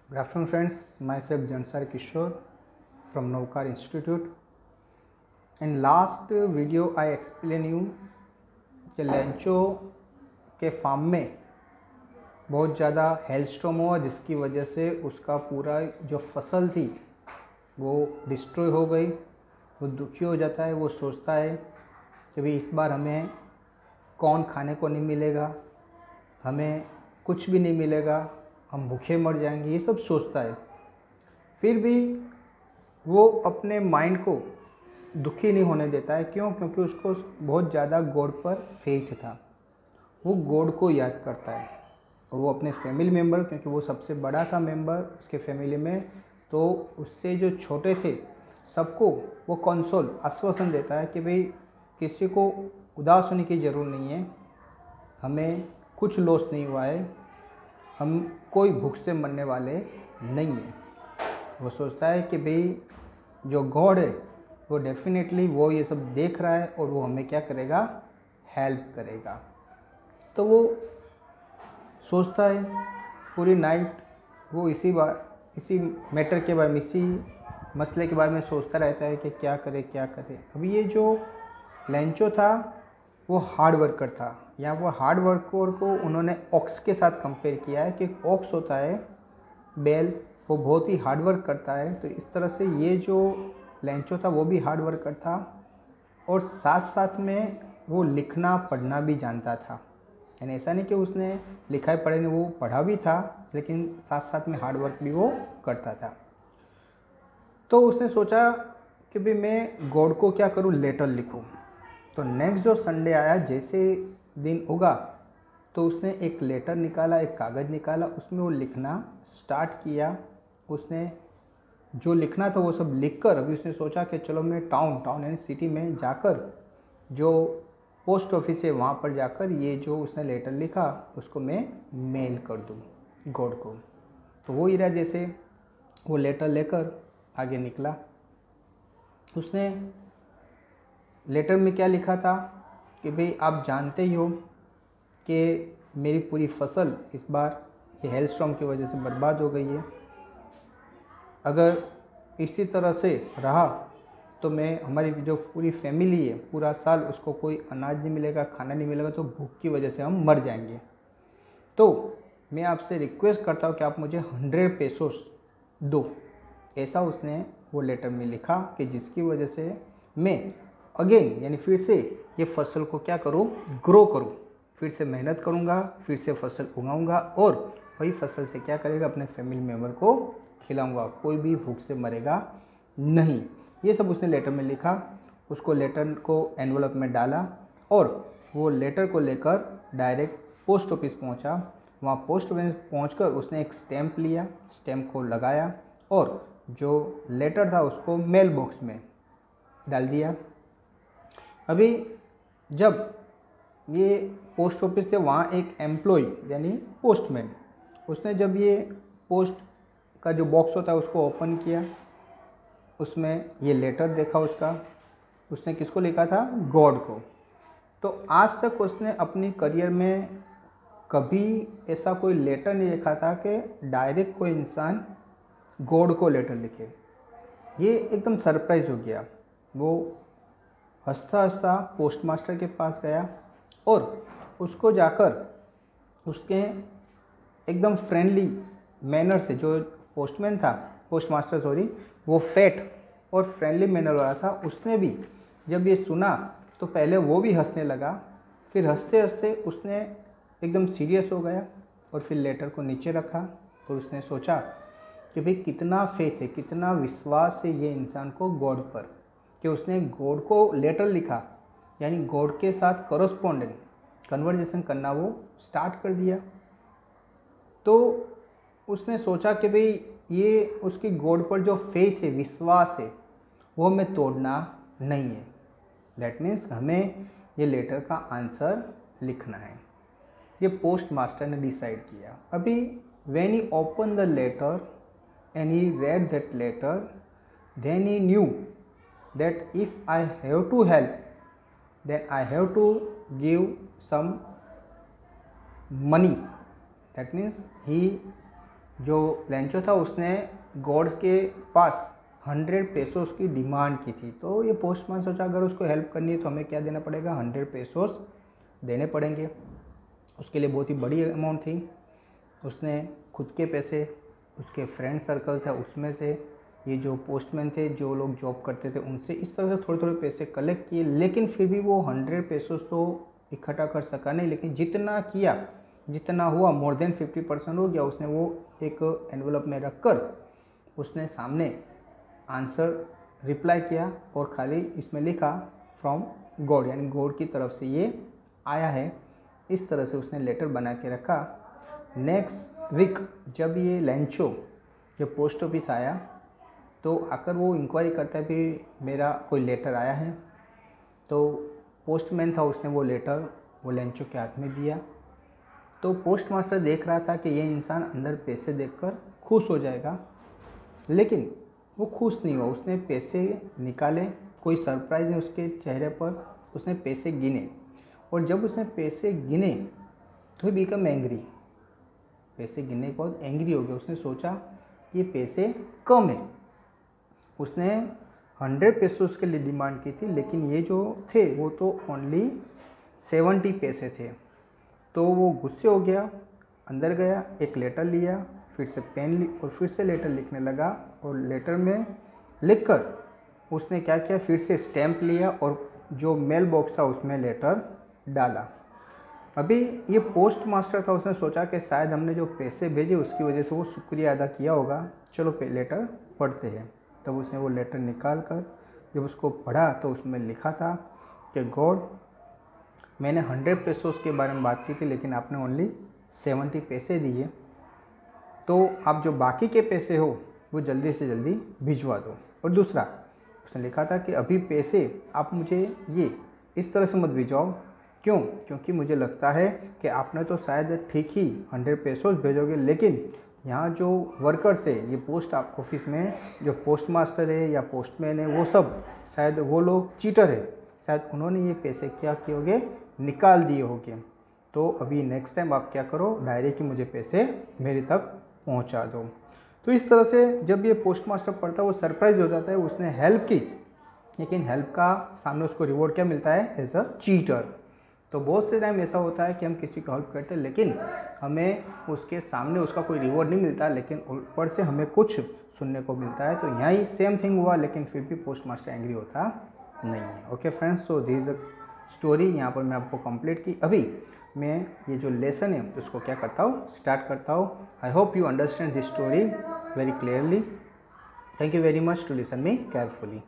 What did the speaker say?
Good afternoon, friends. Myself Jansar Kishore from Navkar Institute. In last video, I explain you कि Lencho के farm में बहुत ज़्यादा hailstorm हुआ, जिसकी वजह से उसका पूरा जो फसल थी वो डिस्ट्रॉय हो गई। वो दुखी हो जाता है, वो सोचता है कि भाई इस बार हमें कौन खाने को नहीं मिलेगा, हमें कुछ भी नहीं मिलेगा, हम भूखे मर जाएंगे, ये सब सोचता है। फिर भी वो अपने माइंड को दुखी नहीं होने देता है। क्यों? क्योंकि उसको बहुत ज़्यादा गॉड पर फेथ था। वो गॉड को याद करता है और वो अपने फैमिली मेम्बर, क्योंकि वो सबसे बड़ा था मेंबर उसके फैमिली में, तो उससे जो छोटे थे सबको वो कंसोल आश्वासन देता है कि भाई किसी को उदास होने की ज़रूरत नहीं है, हमें कुछ लॉस नहीं हुआ है, हम कोई भूख से मरने वाले नहीं हैं। वो सोचता है कि भाई जो गॉड है वो डेफिनेटली वो ये सब देख रहा है और वो हमें क्या करेगा, हेल्प करेगा। तो वो सोचता है पूरी नाइट, वो इसी मैटर के बारे में, इसी मसले के बारे में सोचता रहता है कि क्या करे क्या करे। अभी ये जो लेंचो था वो हार्ड वर्कर था। यहाँ वो हार्ड वर्कर को उन्होंने ऑक्स के साथ कंपेयर किया है कि ऑक्स होता है बैल, वो बहुत ही हार्ड वर्क करता है। तो इस तरह से ये जो लेंचो था वो भी हार्ड वर्कर था और साथ साथ में वो लिखना पढ़ना भी जानता था। यानी ऐसा नहीं कि उसने लिखाई पढ़े नहीं, वो पढ़ा भी था, लेकिन साथ साथ में हार्ड वर्क भी वो करता था। तो उसने सोचा कि भाई मैं गॉड को क्या करूँ, लेटर लिखूँ। तो नेक्स्ट जो संडे आया, जैसे दिन उगा, तो उसने एक लेटर निकाला, एक कागज़ निकाला, उसमें वो लिखना स्टार्ट किया। उसने जो लिखना था वो सब लिखकर अभी उसने सोचा कि चलो मैं टाउन यानी सिटी में जाकर जो पोस्ट ऑफिस है वहाँ पर जाकर ये जो उसने लेटर लिखा उसको मैं मेल कर दूँ गॉड को। तो वो इरादे से वो लेटर लेकर आगे निकला। उसने लेटर में क्या लिखा था कि भाई आप जानते ही हो कि मेरी पूरी फसल इस बार ये हेलस्टॉर्म की वजह से बर्बाद हो गई है। अगर इसी तरह से रहा तो मैं, हमारी जो पूरी फैमिली है, पूरा साल उसको कोई अनाज नहीं मिलेगा, खाना नहीं मिलेगा, तो भूख की वजह से हम मर जाएंगे। तो मैं आपसे रिक्वेस्ट करता हूँ कि आप मुझे 100 पेसोस दो। ऐसा उसने वो लेटर में लिखा कि जिसकी वजह से मैं अगेन यानी फिर से ये फसल को क्या करूँ, ग्रो करूँ, फिर से मेहनत करूँगा, फिर से फसल उगाऊँगा और वही फसल से क्या करेगा, अपने फैमिली मेम्बर को खिलाऊँगा, कोई भी भूख से मरेगा नहीं। ये सब उसने लेटर में लिखा। उसको लेटर को एनवलप में डाला और वो लेटर को लेकर डायरेक्ट पोस्ट ऑफिस पहुँचा। वहाँ पोस्ट ऑफिस पहुँचकर उसने एक स्टैम्प लिया, स्टैम्प को लगाया और जो लेटर था उसको मेल बॉक्स में डाल दिया। अभी जब ये पोस्ट ऑफिस से वहाँ एक एम्प्लॉय यानी पोस्टमैन, उसने जब ये पोस्ट का जो बॉक्स होता है उसको ओपन किया, उसमें ये लेटर देखा उसने किसको लिखा था, गॉड को। तो आज तक उसने अपनी करियर में कभी ऐसा कोई लेटर नहीं देखा था कि डायरेक्ट कोई इंसान गॉड को लेटर लिखे। ये एकदम सरप्राइज हो गया। वो हंसता हंसता पोस्ट मास्टर के पास गया और उसको जाकर उसके एकदम फ्रेंडली मैनर से, जो पोस्टमैन था, पोस्ट मास्टर सॉरी, वो फेट और फ्रेंडली मैनर वाला था, उसने भी जब ये सुना तो पहले वो भी हंसने लगा, फिर हंसते हंसते उसने एकदम सीरियस हो गया और फिर लेटर को नीचे रखा और उसने सोचा कि भाई कितना फेथ है, कितना विश्वास है ये इंसान को गॉड पर, कि उसने गॉड को लेटर लिखा, यानी गॉड के साथ कॉरस्पॉन्डिंग कन्वर्जेशन करना वो स्टार्ट कर दिया। तो उसने सोचा कि भाई ये उसकी गॉड पर जो फेथ है, विश्वास है, वो हमें तोड़ना नहीं है। दैट मीन्स हमें ये लेटर का आंसर लिखना है। ये पोस्ट मास्टर ने डिसाइड किया। अभी when he open the letter and he read that letter, then he knew that if I have to help, then I have to give some money. That means he जो Lencho था उसने God के पास 100 pesos की demand की थी। तो ये postman सोचा अगर उसको हेल्प करनी है तो हमें क्या देना पड़ेगा, 100 पेसोस देने पड़ेंगे। उसके लिए बहुत ही बड़ी अमाउंट थी। उसने खुद के पैसे, उसके फ्रेंड सर्कल था उसमें से, ये जो पोस्टमैन थे, जो लोग जॉब करते थे उनसे, इस तरह से थोड़े थोड़े पैसे कलेक्ट किए। लेकिन फिर भी वो 100 पेसोस तो इकट्ठा कर सका नहीं, लेकिन जितना किया, जितना हुआ, मोर देन 50% हो गया। उसने वो एक एनवलप में रख कर उसने सामने आंसर रिप्लाई किया और खाली इसमें लिखा फ्रॉम गॉड, यानी गॉड की तरफ से ये आया है। इस तरह से उसने लेटर बना के रखा। नेक्स्ट वीक जब ये लेंचो जब पोस्ट ऑफिस आया तो आकर वो इंक्वायरी करता है भी मेरा कोई लेटर आया है। तो पोस्टमैन था, उसने वो लेटर वो लेंचो के हाथ में दिया। तो पोस्ट मास्टर देख रहा था कि ये इंसान अंदर पैसे देखकर खुश हो जाएगा, लेकिन वो खुश नहीं हुआ। उसने पैसे निकाले, कोई सरप्राइज नहीं उसके चेहरे पर। उसने पैसे गिने और जब उसने पैसे गिने तो ही बिकम एंग्री। पैसे गिनने के बाद एंग्री हो गया। उसने सोचा ये पैसे कम है। उसने 100 पेसोस के लिए डिमांड की थी, लेकिन ये जो थे वो तो ओनली 70 पैसे थे। तो वो गुस्से हो गया, अंदर गया, एक लेटर लिया, फिर से पेन ली और फिर से लेटर लिखने लगा। और लेटर में लिखकर उसने क्या किया, फिर से स्टैम्प लिया और जो मेल बॉक्स था उसमें लेटर डाला। अभी ये पोस्ट मास्टर था, उसने सोचा कि शायद हमने जो पैसे भेजे उसकी वजह से वो शुक्रिया अदा किया होगा, चलो लेटर पढ़ते हैं। तब उसने वो लेटर निकाल कर जब उसको पढ़ा तो उसमें लिखा था कि गॉड, मैंने 100 पेसोस के बारे में बात की थी, लेकिन आपने ओनली 70 पैसे दिए। तो आप जो बाकी के पैसे हो वो जल्दी से जल्दी भिजवा दो। और दूसरा उसने लिखा था कि अभी पैसे आप मुझे ये इस तरह से मत भिजवाओ। क्यों? क्योंकि मुझे लगता है कि आपने तो शायद ठीक ही 100 पेसोस भेजोगे, लेकिन यहाँ जो वर्कर्स है, ये पोस्ट ऑफिस में जो पोस्ट मास्टर है या पोस्टमैन है, वो सब शायद वो लोग चीटर है। शायद उन्होंने ये पैसे क्या किए होंगे, निकाल दिए होंगे। तो अभी नेक्स्ट टाइम आप क्या करो, डायरेक्ट ही मुझे पैसे मेरे तक पहुंचा दो। तो इस तरह से जब ये पोस्ट मास्टर पढ़ता है वो सरप्राइज हो जाता है। उसने हेल्प की, लेकिन हेल्प का सामने उसको रिवॉर्ड क्या मिलता है, एज अ चीटर। तो बहुत से टाइम ऐसा होता है कि हम किसी को हेल्प करते हैं, लेकिन हमें उसके सामने उसका कोई रिवॉर्ड नहीं मिलता, लेकिन ऊपर से हमें कुछ सुनने को मिलता है। तो यहाँ ही सेम थिंग हुआ, लेकिन फिर भी पोस्ट मास्टर एंग्री होता नहीं है। Okay friends, so this story यहाँ पर मैं आपको कंप्लीट की। अभी मैं ये जो लेसन है उसको क्या करता हूँ, स्टार्ट करता हूँ। I hope you understand this story very clearly. Thank you very much to listen me carefully.